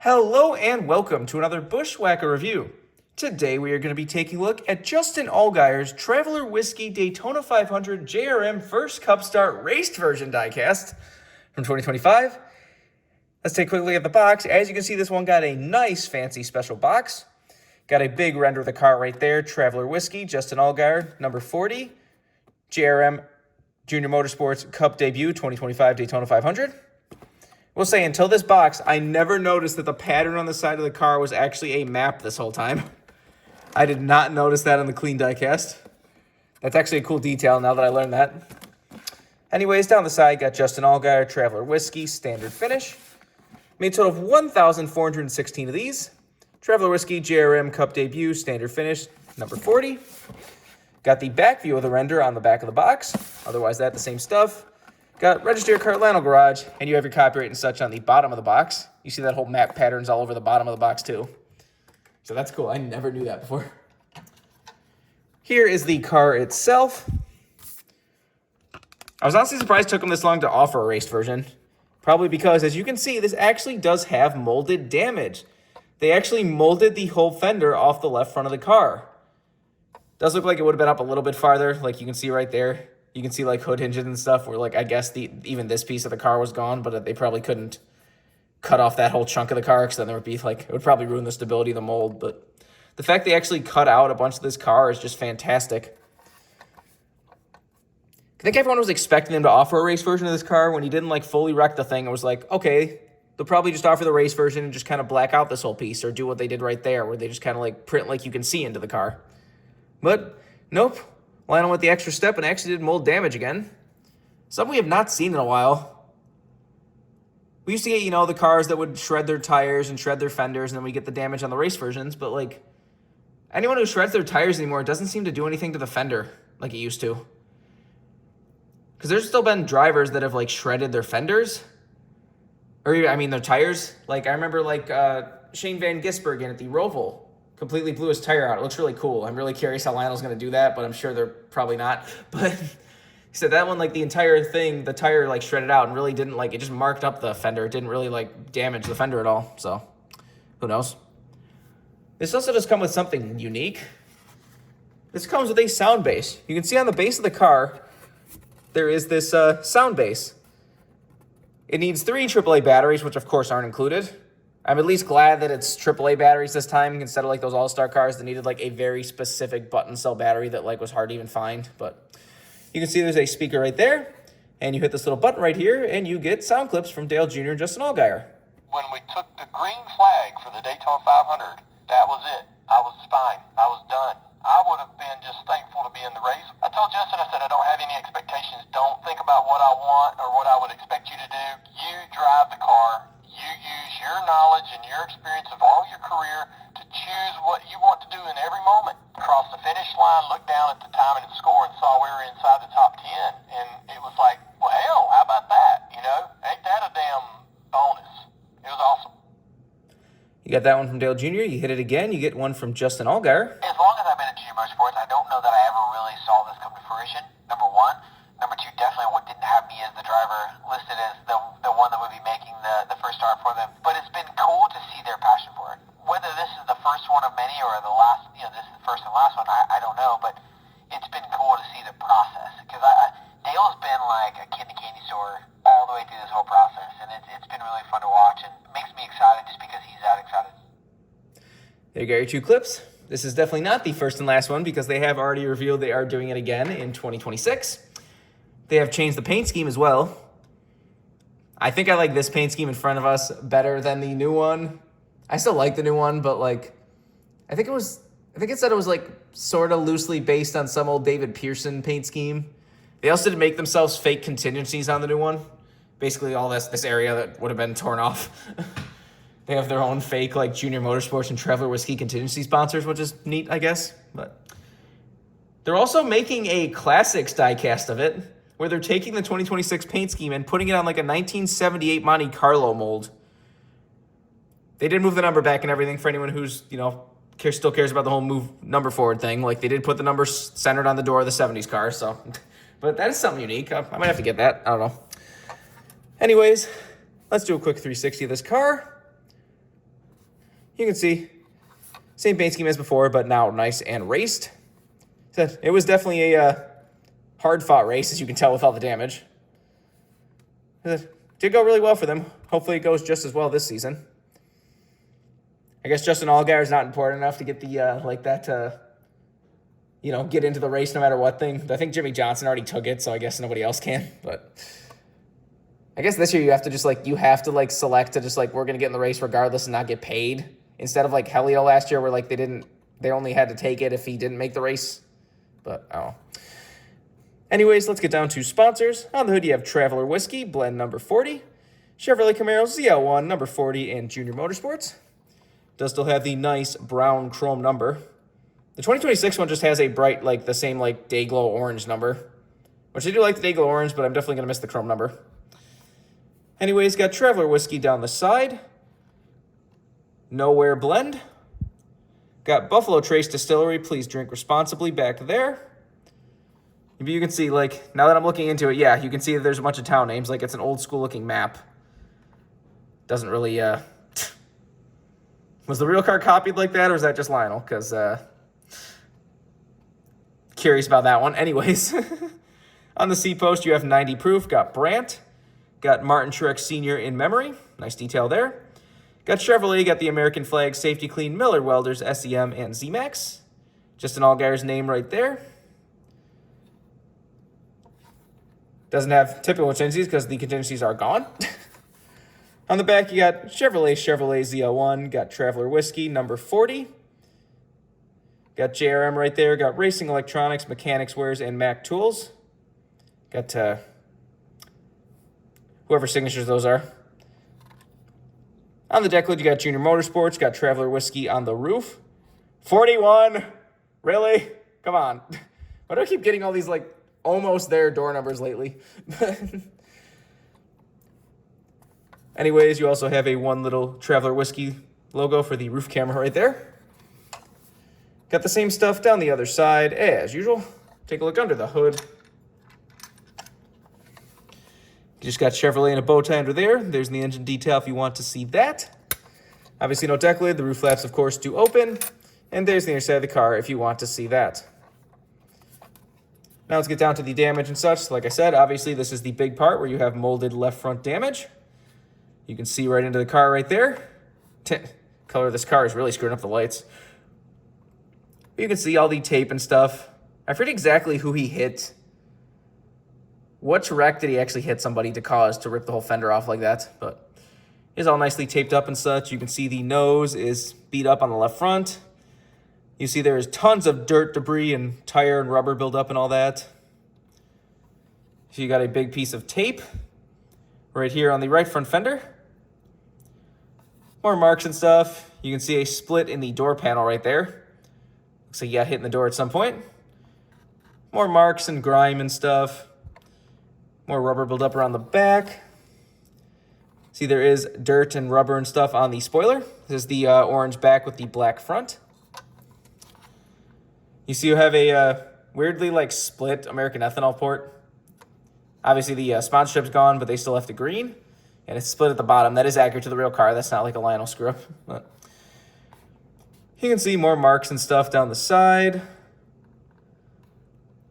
Hello and welcome to another Bushwhacker review. Today we are going to be taking a look at Justin Allgaier's Traveler Whiskey Daytona 500 JRM First Cup Start Raced Version diecast from 2025. Let's take a quick look at the box. As you can see, this one got a nice fancy special box. Got a big render of the car right there. Traveler Whiskey, Justin Allgaier, number 40. JRM Junior Motorsports Cup Debut 2025 Daytona 500. We'll say until this box, I never noticed that the pattern on the side of the car was actually a map this whole time. I did not notice that on the clean diecast. That's actually a cool detail now that I learned that. Anyways, down the side, got Justin Allgaier, Traveler Whiskey, standard finish. Made a total of 1,416 of these. Traveler Whiskey, JRM Cup Debut, standard finish, number 40. Got the back view of the render on the back of the box. Otherwise, that the same stuff. Got register car Lionel Garage, and you have your copyright and such on the bottom of the box. You see that whole map patterns all over the bottom of the box too. So that's cool. I never knew that before. Here is the car itself. I was honestly surprised it took them this long to offer a raced version. Probably because, as you can see, this actually does have molded damage. They actually molded the whole fender off the left front of the car. Does look like it would have been up a little bit farther, like you can see right there. You can see like hood hinges and stuff where like I guess even this piece of the car was gone, but they probably couldn't cut off that whole chunk of the car because then there would be like, it would probably ruin the stability of the mold. But the fact they actually cut out a bunch of this car is just fantastic. I think everyone was expecting them to offer a race version of this car. When he didn't like fully wreck the thing, it was like, okay, they'll probably just offer the race version and just kind of black out this whole piece or do what they did right there where they just kind of like print like you can see into the car. But nope. Lionel went the extra step and actually did mold damage again. Something we have not seen in a while. We used to get, the cars that would shred their tires and shred their fenders, and then we get the damage on the race versions. But, like, anyone who shreds their tires anymore doesn't seem to do anything to the fender like it used to. Because there's still been drivers that have, like, shredded their fenders. Or, their tires. Like, I remember, like, Shane Van Gisbergen at the Roval completely blew his tire out. It looks really cool. I'm really curious how Lionel's going to do that, but I'm sure they're probably not. But he said that one, like the entire thing, the tire like shredded out and really didn't like, it just marked up the fender. It didn't really like damage the fender at all. So who knows? This also does come with something unique. This comes with a sound base. You can see on the base of the car, there is this sound base. It needs 3 AAA batteries, which of course aren't included. I'm at least glad that it's AAA batteries this time instead of like those all-star cars that needed like a very specific button cell battery that like was hard to even find. But you can see there's a speaker right there, and you hit this little button right here, and you get sound clips from Dale Jr. and Justin Allgaier. When we took the green flag for the Daytona 500, that was it. I was fine. I was done. I would have been just thankful to be in the race. I told Justin, I said, I don't have any expectations. Don't think about what I want or what I would expect you to do. You drive the car. You use your knowledge and your experience of all your career to choose what you want to do in every moment. Across the finish line, looked down at the time and the score and saw we were inside the top 10. And it was like, well, hell, how about that? Ain't that a damn bonus? It was awesome. You got that one from Dale Jr. You hit it again. You get one from Justin Allgaier. As long as I've been at Junior Motorsports, I don't know that I ever really saw this come to fruition, number one. Number two, definitely didn't have me as the driver listed as the one that would be making the first start for them. But it's been cool to see their passion for it. Whether this is the first one of many or the last, this is the first and last one, I don't know. But it's been cool to see the process. Because Dale's been like a kid in a candy store all the way through this whole process. And it's been really fun to watch and makes me excited just because he's that excited. There you go, your 2 clips. This is definitely not the first and last one because they have already revealed they are doing it again in 2026. They have changed the paint scheme as well. I think I like this paint scheme in front of us better than the new one. I still like the new one, but like, I think it said it was like sort of loosely based on some old David Pearson paint scheme. They also did make themselves fake contingencies on the new one. Basically all this area that would have been torn off. They have their own fake like Junior Motorsports and Traveler Whiskey contingency sponsors, which is neat, I guess. But they're also making a classics diecast of it, where they're taking the 2026 paint scheme and putting it on like a 1978 Monte Carlo mold. They did move the number back and everything for anyone who's, still cares about the whole move number forward thing. Like they did put the number centered on the door of the 70s car, so. But that is something unique. I might have to get that. I don't know. Anyways, let's do a quick 360 of this car. You can see same paint scheme as before, but now nice and raced. It was definitely a hard-fought race, as you can tell with all the damage. Did go really well for them. Hopefully it goes just as well this season. I guess Justin Allgaier is not important enough to get the, get into the race no matter what thing. I think Jimmy Johnson already took it, so I guess nobody else can. But I guess this year you have to select to just, we're going to get in the race regardless and not get paid. Instead of, Helio last year where, they only had to take it if he didn't make the race. But, oh. Anyways, let's get down to sponsors. On the hood, you have Traveler Whiskey, blend number 40. Chevrolet Camaro ZL1, number 40, and Junior Motorsports. Does still have the nice brown chrome number. The 2026 one just has a bright, the same, day glow orange number. Which I do like the day glow orange, but I'm definitely going to miss the chrome number. Anyways, got Traveler Whiskey down the side. Nowhere blend. Got Buffalo Trace Distillery, please drink responsibly back there. You can see, now that I'm looking into it, yeah, you can see that there's a bunch of town names. It's an old school looking map. Doesn't really, was the real car copied like that, or was that just Lionel? Because, curious about that one. Anyways, on the C-post, you have 90 proof. Got Brandt. Got Martin Truex Sr. in memory. Nice detail there. Got Chevrolet. Got the American flag, Safety Clean, Miller Welders, SEM, and Z-Max. Just an Allgaier's name right there. Doesn't have typical contingencies because the contingencies are gone. On the back, you got Chevrolet ZL1. Got Traveler Whiskey, number 40. Got JRM right there. Got Racing Electronics, Mechanics Wares, and Mac Tools. Got whoever signatures those are. On the deck lid, you got Junior Motorsports. Got Traveler Whiskey on the roof. 41. Really? Come on. Why do I keep getting all these, almost there door numbers lately? Anyways, you also have a one little Traveler Whiskey logo for the roof camera right there. Got the same stuff down the other side as usual. Take a look under the hood. You just got Chevrolet and a bow tie under there. There's the engine detail if you want to see that. Obviously no deck lid. The roof flaps, of course, do open. And there's the inner side of the car if you want to see that. Now let's get down to the damage and such. Like I said, obviously this is the big part where you have molded left front damage. You can see right into the car right there. Color of this car is really screwing up the lights. You can see all the tape and stuff. I forget exactly who he hit. Which wreck did he actually hit somebody to cause to rip the whole fender off like that? But it's all nicely taped up and such. You can see the nose is beat up on the left front. You see there is tons of dirt, debris, and tire and rubber buildup and all that. So you got a big piece of tape right here on the right front fender. More marks and stuff. You can see a split in the door panel right there. Looks like you got hit in the door at some point. More marks and grime and stuff. More rubber buildup around the back. See, there is dirt and rubber and stuff on the spoiler. This is the orange back with the black front. You see you have a weirdly split American ethanol port. Obviously the sponsorship's gone, but they still have the green. And it's split at the bottom. That is accurate to the real car. That's not like a Lionel screw up. But you can see more marks and stuff down the side.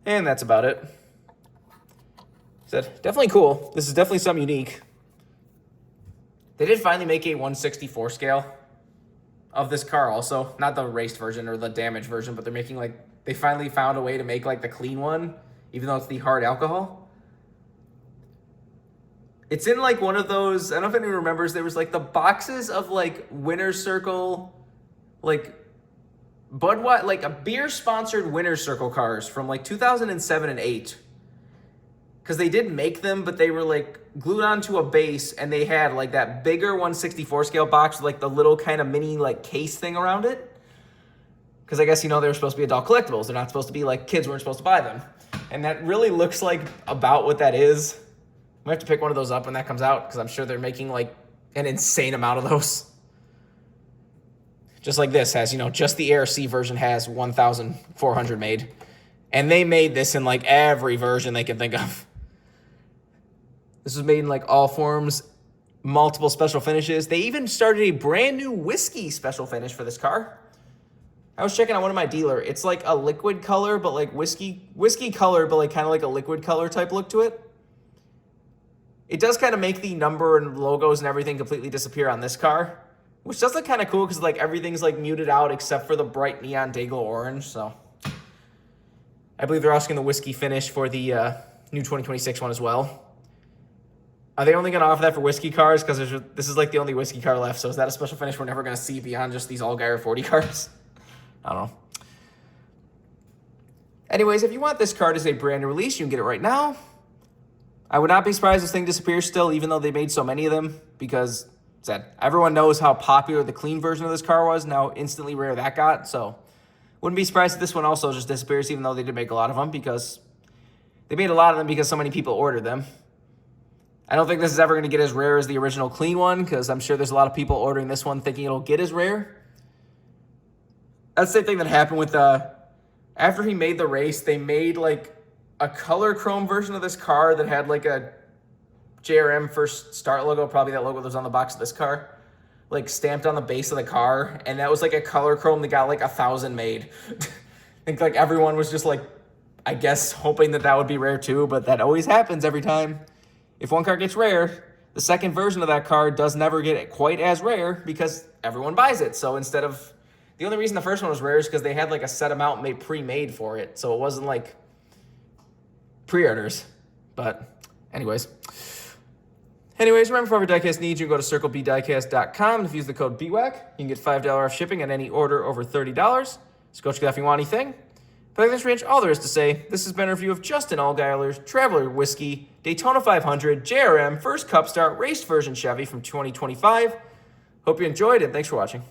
And that's about it. So definitely cool. This is definitely something unique. They did finally make a 1/64 scale of this car also. Not the raced version or the damaged version, but they're making they finally found a way to make the clean one, even though it's the hard alcohol. It's in one of those, I don't know if anyone remembers, there was the boxes of Winner's Circle, Budweiser, a beer sponsored Winner's Circle cars from 2007 and 8. Because they did make them, but they were glued onto a base, and they had that bigger 1/64 scale box with the little kind of mini case thing around it. Because I guess they were supposed to be adult collectibles. They're not supposed to be kids weren't supposed to buy them. And that really looks about what that is. We have to pick one of those up when that comes out, because I'm sure they're making an insane amount of those. Just like this has, just the ARC version has 1,400 made. And they made this in every version they could think of. This was made in all forms multiple special finishes. They even started a brand new whiskey special finish for this car. I was checking on one of my dealer. It's like a liquid color, but like whiskey color, but like kind of like a liquid color type look to it. It does kind of make the number and logos and everything completely disappear on this car, which does look kind of cool because like everything's like muted out except for the bright neon Dayglow orange. So I believe they're asking the whiskey finish for the new 2026 one as well. Are they only going to offer that for whiskey cars? Because this is like the only whiskey car left. So is that a special finish we're never going to see beyond just these Allgaier 40 cars? I don't know. Anyways, if you want this card as a brand new release, you can get it right now. I would not be surprised if this thing disappears still, even though they made so many of them, because everyone knows how popular the clean version of this car was, and how instantly rare that got. So wouldn't be surprised if this one also just disappears, even though they did make a lot of them, because they made a lot of them because so many people ordered them. I don't think this is ever going to get as rare as the original clean one, because I'm sure there's a lot of people ordering this one thinking it'll get as rare. That's the same thing that happened with, after he made the race, they made like a color chrome version of this car that had like a JRM first start logo, probably that logo that was on the box of this car, like stamped on the base of the car. And that was like a color chrome that got like 1,000 made. I think like everyone was just like, I guess, hoping that that would be rare too, but that always happens every time. If one car gets rare, the second version of that car does never get quite as rare because everyone buys it. So instead of, the only reason the first one was rare is because they had like a set amount pre-made for it. So it wasn't like pre-orders. But anyways, remember, for every diecast needs, you can go to circlebdiecast.com. And if you use the code BWhack, you can get $5 off shipping on any order over $30. So go check it out if you want anything. But that's pretty much all there is to say. This has been a review of Justin Allgaier's Traveler Whiskey Daytona 500 JRM First Cup Start Race Version Chevy from 2025. Hope you enjoyed, and thanks for watching.